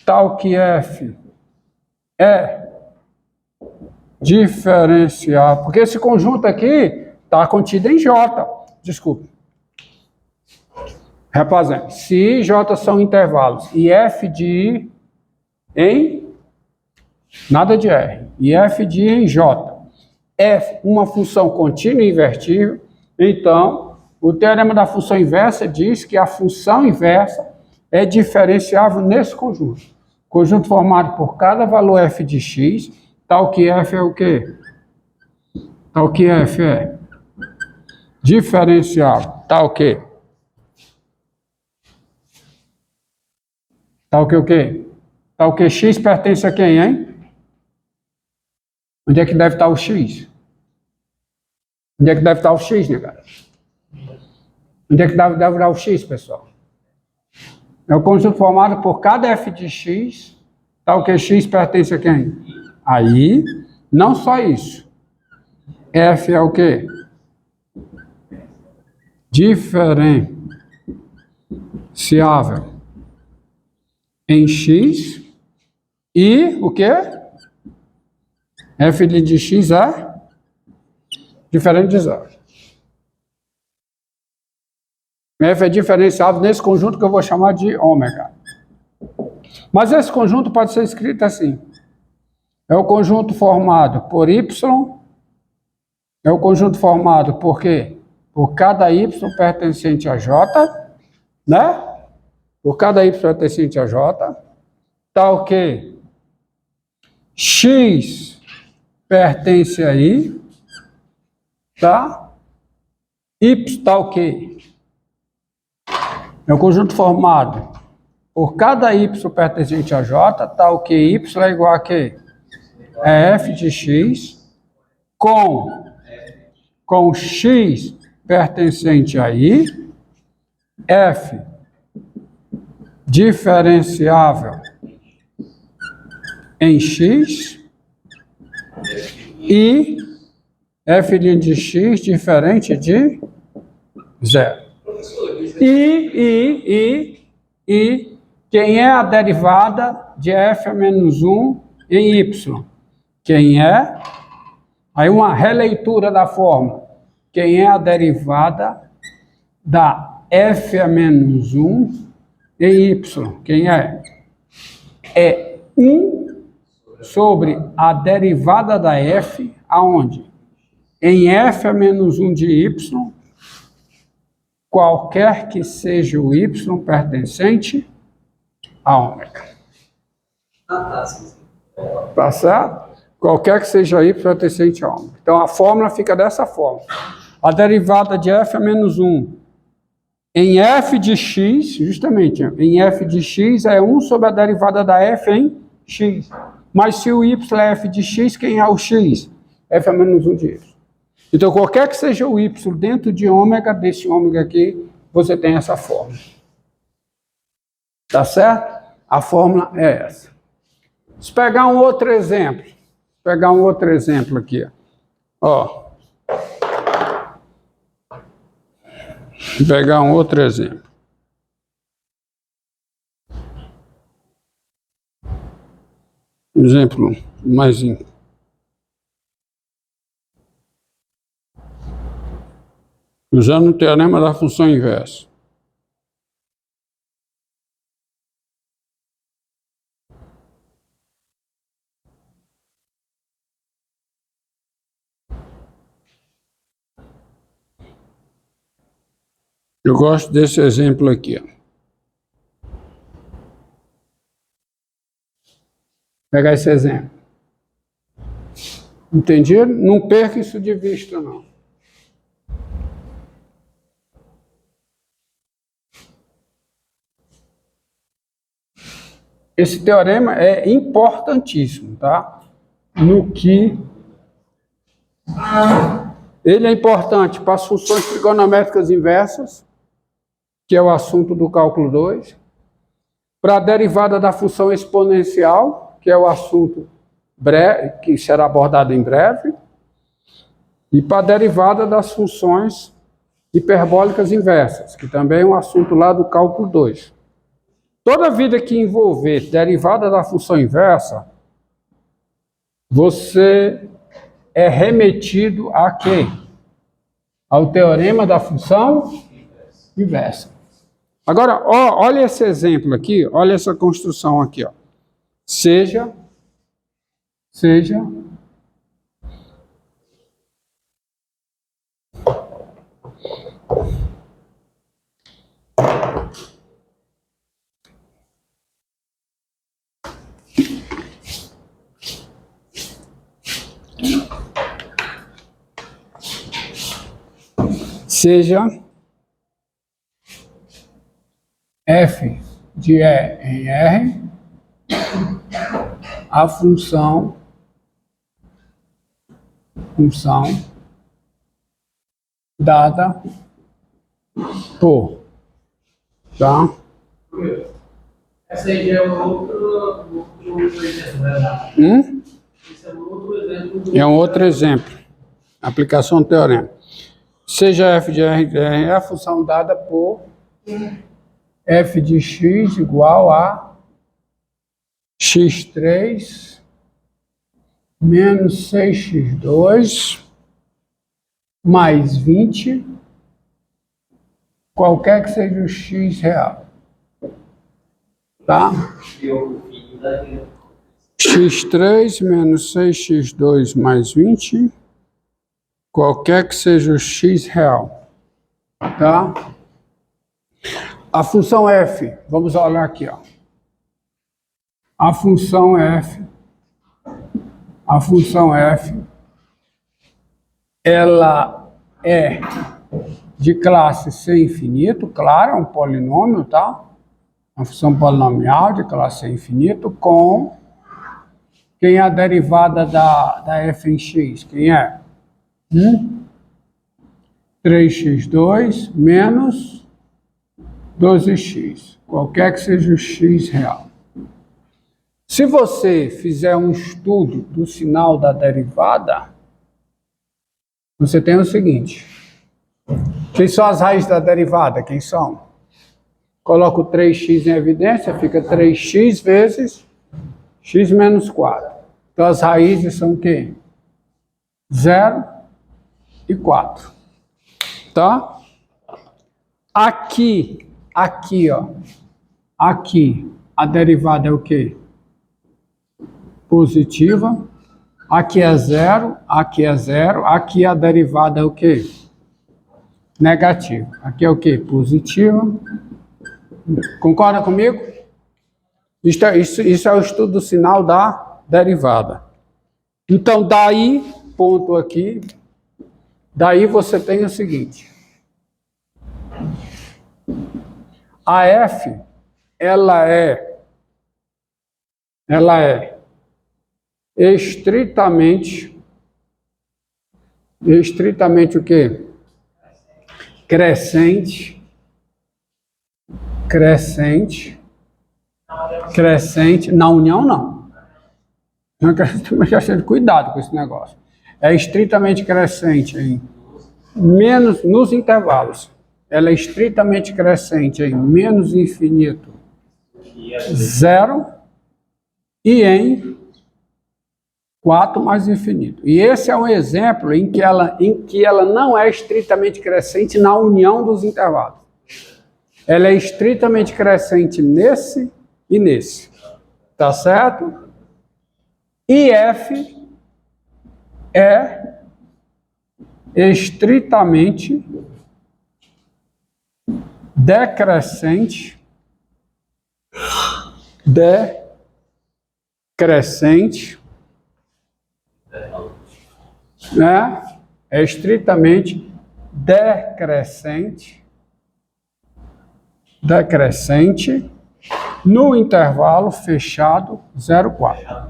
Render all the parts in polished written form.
tal que f é diferenciável, porque esse conjunto aqui está contido em J, desculpe. Represente, se I e J são intervalos, e f de I em, nada de R, e f de I em J, f uma função contínua e invertível, então, o teorema da função inversa diz que a função inversa é diferenciável nesse conjunto. Conjunto formado por cada valor f de x, tal que f é o quê? Tal que f é diferenciável. Tal que? Tal que o quê? Tal que x pertence a quem, hein? Onde é que deve estar o x? Onde é que deve estar o x, né, cara? Onde é que deve estar o x, pessoal? É o conjunto formado por cada f de x, tal que x pertence a quem? Aí, não só isso. F é o quê? Diferenciável em x e o quê? F de x é diferente de zero. F é diferenciável nesse conjunto que eu vou chamar de ômega. Mas esse conjunto pode ser escrito assim. É o conjunto formado por y, é o conjunto formado por quê? Por cada y pertencente a j, né? Por cada y pertencente a j, tal que x pertence a i, tá? Y tal que é o conjunto formado por cada y pertencente a j, tal que y é igual a quê? É f de x com x pertencente a i, f diferenciável em x e f de x diferente de zero. E quem é a derivada de f a menos 1 em y? Quem é? Aí uma releitura da fórmula. Quem é a derivada da f a menos 1 em y? Quem é? É 1 sobre a derivada da f, aonde? Em f a menos 1 de y, qualquer que seja o y pertencente a ômega. Tá certo? Qualquer que seja y pertencente a ômega. Então a fórmula fica dessa forma. A derivada de f a menos 1 em f de x, justamente, em f de x é 1 sobre a derivada da f em x. Mas se o y é f de x, quem é o x? F a menos 1 de y. Então, qualquer que seja o y dentro de ômega, desse ômega aqui, você tem essa fórmula. Tá certo? A fórmula é essa. Vamos pegar um outro exemplo. Aqui. Ó. Vou pegar um outro exemplo. Exemplo mais usando o teorema da função inversa. Eu gosto desse exemplo aqui. Ó. Vou pegar esse exemplo. Entendido? Não perca isso de vista, não. Esse teorema é importantíssimo, tá? Ele é importante para as funções trigonométricas inversas, que é o assunto do cálculo 2, para a derivada da função exponencial, que é o assunto breve, que será abordado em breve, e para a derivada das funções hiperbólicas inversas, que também é um assunto lá do cálculo 2. Toda vida que envolver derivada da função inversa, você é remetido a quê? Ao teorema da função inversa. Agora, olha esse exemplo aqui, olha essa construção aqui, ó. Seja f de E em R a função dada por, tá? Essa aí já é outro exemplo, né? Esse é um outro exemplo. É um outro exemplo. Aplicação do teorema. Seja f de R é a função dada por f de x igual a x3 menos 6x2 mais 20, qualquer que seja o x real. Tá? x3 menos 6x2 mais 20, qualquer que seja o x real. Tá? A função f, vamos olhar aqui, ó. A função f, ela é de classe C infinito, claro, é um polinômio, tá? Uma função polinomial de classe C infinito com quem é a derivada da f em x? Quem é? 3x2 menos 12x, qualquer que seja o x real. Se você fizer um estudo do sinal da derivada, você tem o seguinte: quem são as raízes da derivada? Quem são? Coloco 3x em evidência, fica 3x vezes x menos 4. Então as raízes são o quê? 0 e 4. Tá? Aqui, ó. Aqui, a derivada é o quê? Positiva. Aqui é 0, aqui é 0. Aqui a derivada é o quê? Negativa. Aqui é o quê? Positiva. Concorda comigo? Isso é o estudo do sinal da derivada. Então, daí, ponto aqui, daí você tem o seguinte. A f, ela é estritamente o quê? Crescente, na união não. Cuidado com esse negócio. É estritamente crescente em menos nos intervalos. Ela é estritamente crescente em menos infinito 0 e em 4 mais infinito. E esse é um exemplo em que ela não é estritamente crescente na união dos intervalos. Ela é estritamente crescente nesse e nesse. Tá certo? E f é estritamente decrescente, né? É estritamente decrescente no intervalo fechado 0,4.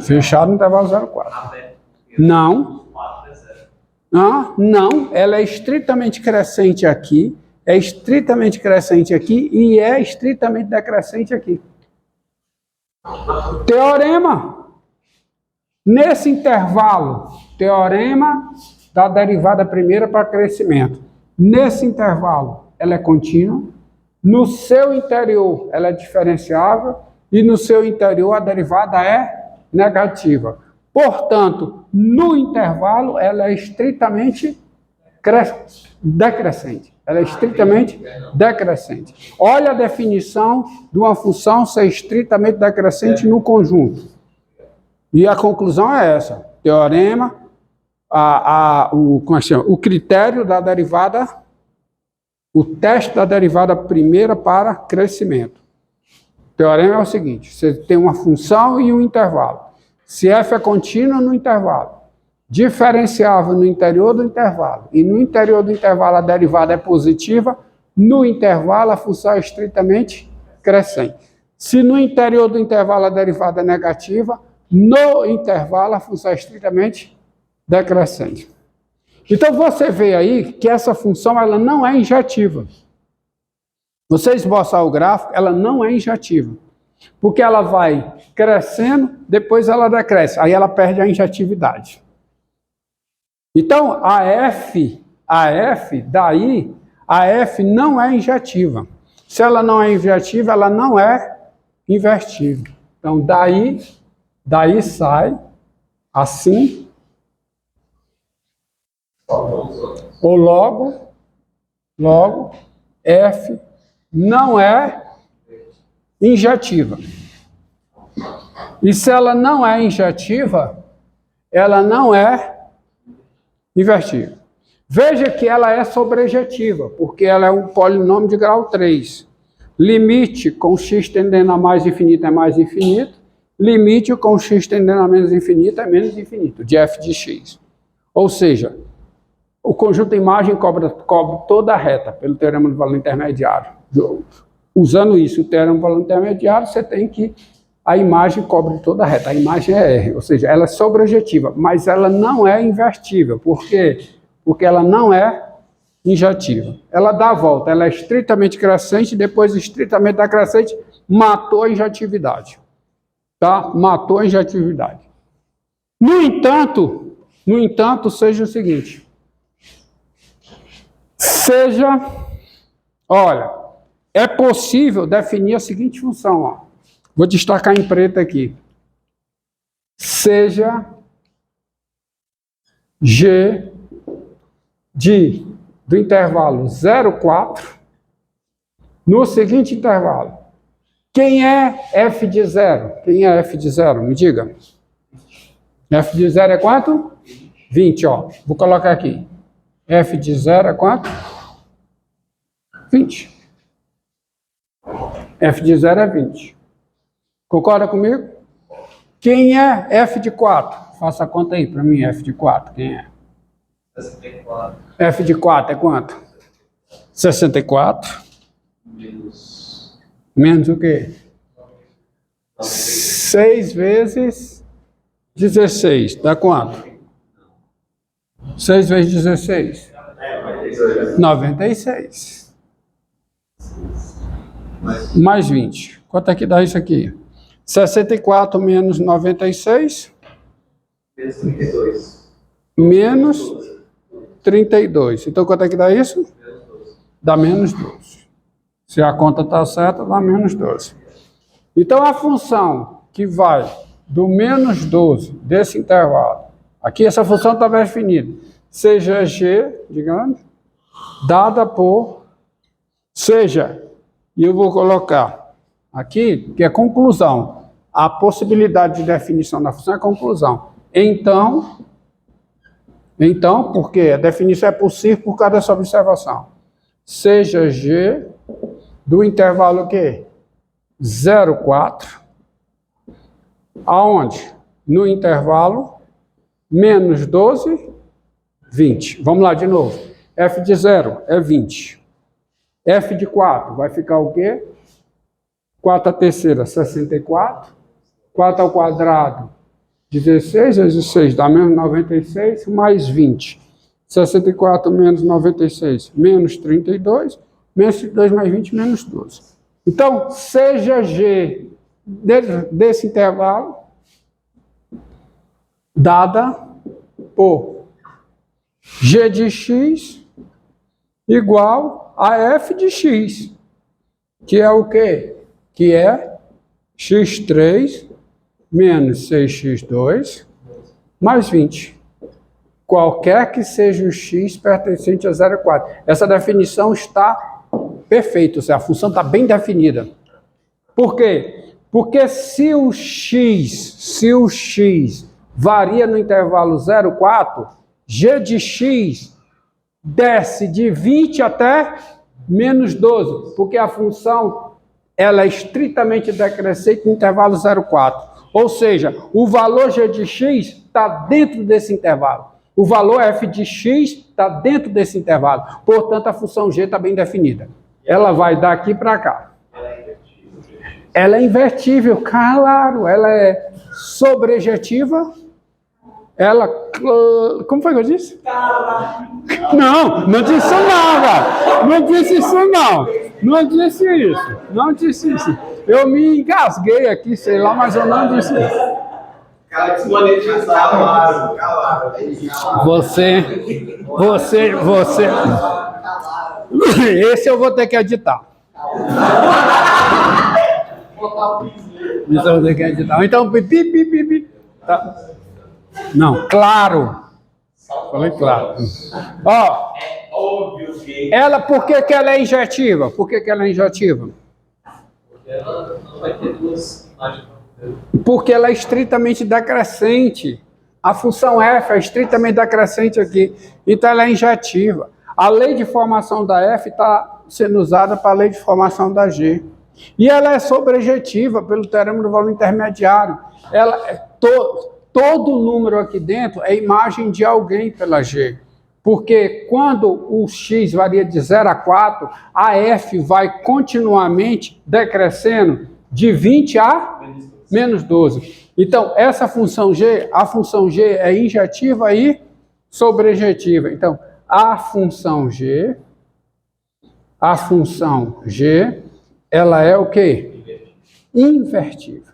Fechado no intervalo 0,4. Não. Não, ela é estritamente crescente aqui, é estritamente crescente aqui e é estritamente decrescente aqui. Teorema. Nesse intervalo, teorema da derivada primeira para crescimento. Nesse intervalo, ela é contínua. no seu interior ela é diferenciável e no seu interior a derivada é negativa. Portanto, no intervalo ela é estritamente decrescente. Ela é estritamente decrescente. Olha a definição de uma função ser estritamente decrescente no conjunto. E a conclusão é essa. Teorema, o critério da derivada, o teste da derivada primeira para crescimento. O teorema é o seguinte, você tem uma função e um intervalo. Se f é contínuo no intervalo, diferenciável no interior do intervalo, e no interior do intervalo a derivada é positiva, no intervalo a função é estritamente crescente. Se no interior do intervalo a derivada é negativa, no intervalo a função é estritamente decrescente. Então você vê aí que essa função ela não é injetiva. Você esboçar o gráfico, ela não é injetiva. Porque ela vai crescendo, depois ela decresce, aí ela perde a injetividade. Então, a F não é injetiva. Se ela não é injetiva, ela não é invertível. Então, daí sai assim, ou logo, F não é injetiva. E se ela não é injetiva, ela não é invertível. Veja que ela é sobrejetiva, porque ela é um polinômio de grau 3. Limite com x tendendo a mais infinito é mais infinito, limite com x tendendo a menos infinito é menos infinito, de f de x. Ou seja, o conjunto imagem cobre toda a reta, pelo teorema do valor intermediário. Usando isso, o teorema do valor intermediário, você tem que a imagem cobre toda a reta, a imagem é R, ou seja, ela é sobrejetiva, mas ela não é invertível. Por quê? Porque ela não é injetiva. Ela dá a volta, ela é estritamente crescente, depois estritamente decrescente, matou a injetividade. Tá? Matou a injetividade. No entanto, seja o seguinte. Olha, é possível definir a seguinte função, ó. Vou destacar em preto aqui. Seja G do intervalo 0,4 no seguinte intervalo. Quem é f de 0? Quem é f de 0? Me diga. F de 0 é quanto? 20, ó. Vou colocar aqui. F de 0 é quanto? 20. F de 0 é 20. Concorda comigo? Quem é f de 4? Faça a conta aí para mim, f de 4. Quem é? 64. F de 4 é quanto? 64. Menos o quê? 6 vezes 16. Dá quanto? 6 vezes 16? 96. Mais 20. Quanto é que dá isso aqui? 64 menos 96? Menos 32. Menos 32. Então, quanto é que dá isso? Dá menos 12. Se a conta está certa, dá menos 12. Então, a função que vai do menos 12 desse intervalo, aqui essa função está bem definida, seja g, digamos, dada por, seja, e eu vou colocar aqui, que é conclusão. A possibilidade de definição da função é conclusão. Então, porque a definição é possível por causa dessa observação. Seja G do intervalo o quê? 0,4. Aonde? No intervalo menos 12, 20. Vamos lá de novo. F de 0 é 20. F de 4 vai ficar o quê? 4 à terceira, 64. 4 ao quadrado, 16 vezes 6 dá menos 96, mais 20. 64 menos 96, menos 32. Menos 32 mais 20, menos 12. Então, seja G desse intervalo, dada por G de x igual a f de x. que é o quê? Que é x3 menos 6x2 mais 20. Qualquer que seja o x pertencente a 0,4. Essa definição está perfeita, ou seja, a função está bem definida. Por quê? Porque se o x varia no intervalo 0,4, g de x desce de 20 até menos 12, porque a função ela é estritamente decrescente no intervalo 0,4. Ou seja, o valor g de x está dentro desse intervalo. O valor f de x está dentro desse intervalo. Portanto, a função g está bem definida. Ela vai daqui para cá. Ela é invertível, claro. Ela é sobrejetiva. Ela... Como foi que eu disse? Não, não disse isso não, cara. Não disse isso não. Não disse isso. Não disse isso. Eu me engasguei aqui, sei lá, mas eu não disse isso. Cara, desmonetizado. Você. Esse eu vou ter que editar. Isso eu vou ter que editar. Então, tá. Não, claro. Falei claro. Ó, Óbvio que ela, por que ela é injetiva? Por que ela é injetiva? Porque ela não vai ter duas imagens. Porque ela é estritamente decrescente. A função f é estritamente decrescente aqui. Então ela é injetiva. A lei de formação da f está sendo usada para a lei de formação da g. E ela é sobrejetiva pelo teorema do valor intermediário. Ela todo número aqui dentro é imagem de alguém pela g. Porque quando o x varia de 0 a 4, a f vai continuamente decrescendo de 20 a menos 12. Então, essa função g, a função g é injetiva e sobrejetiva. Então, a função g, ela é o quê? Invertível.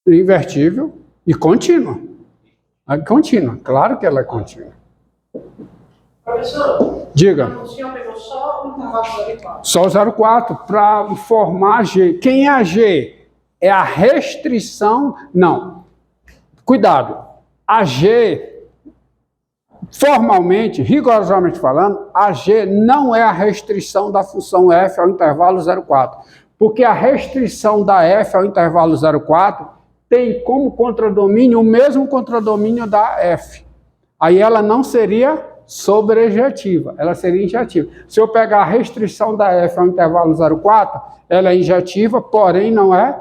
Invertível e contínua. Contínua, claro que ela é contínua. Professor, Diga. o senhor pegou só o intervalo 0,4. Só o 0,4 para formar G. Quem é a G? É a restrição... Não. Cuidado. A G, formalmente, rigorosamente falando, a G não é a restrição da função f ao intervalo 0,4. Porque a restrição da f ao intervalo 0,4 tem como contradomínio o mesmo contradomínio da f. Aí ela não seria sobrejetiva, ela seria injetiva. Se eu pegar a restrição da f ao intervalo 0,4, ela é injetiva, porém não é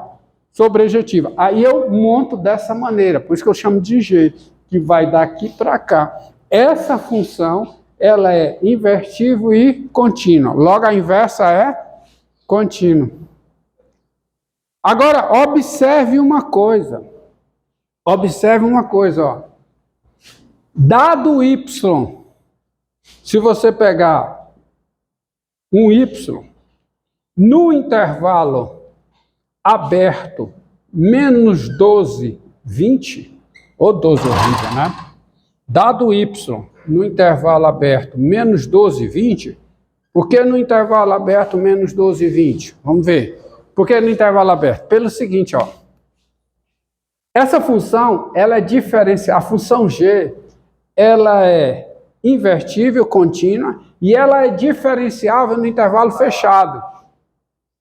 sobrejetiva. Aí eu monto dessa maneira, por isso que eu chamo de G, que vai daqui para cá. Essa função, ela é invertível e contínua. Logo, a inversa é contínua. Agora, observe uma coisa. Ó. Dado y, se você pegar um y no intervalo aberto menos 12, 20, ou 12 horrível, né? Dado y no intervalo aberto menos 12, 20, por que no intervalo aberto menos 12, 20? Vamos ver. Por que no intervalo aberto? Pelo seguinte, ó. Essa função, ela é diferenciada, a função g, ela é invertível, contínua, e ela é diferenciável no intervalo fechado.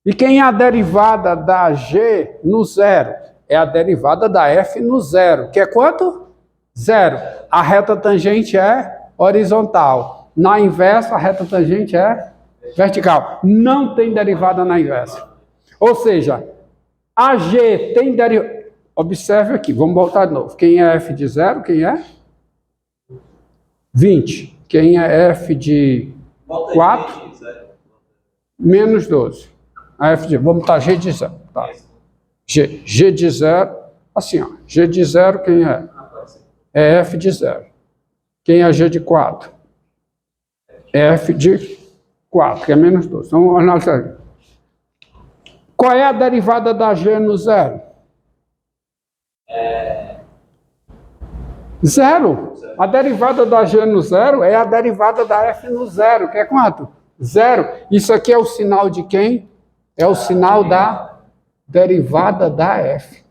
E quem é a derivada da g no zero? É a derivada da f no zero, que é quanto? Zero. A reta tangente é horizontal. Na inversa, a reta tangente é vertical. Não tem derivada na inversa. Ou seja, a g tem derivada... Observe aqui, vamos voltar de novo. Quem é f de zero? Quem é? 20. Quem é f de 4? Menos 12. A f de... Vamos botar g de zero. Tá. G de zero, assim, ó. G de zero, quem é? É f de zero. Quem é g de 4? É f de 4, que é menos 12. Então, vamos analisar. Qual é a derivada da g no zero? Zero. A derivada da G no zero é a derivada da F no zero, que é quanto? Zero. Isso aqui é o sinal de quem? É o sinal da derivada da F.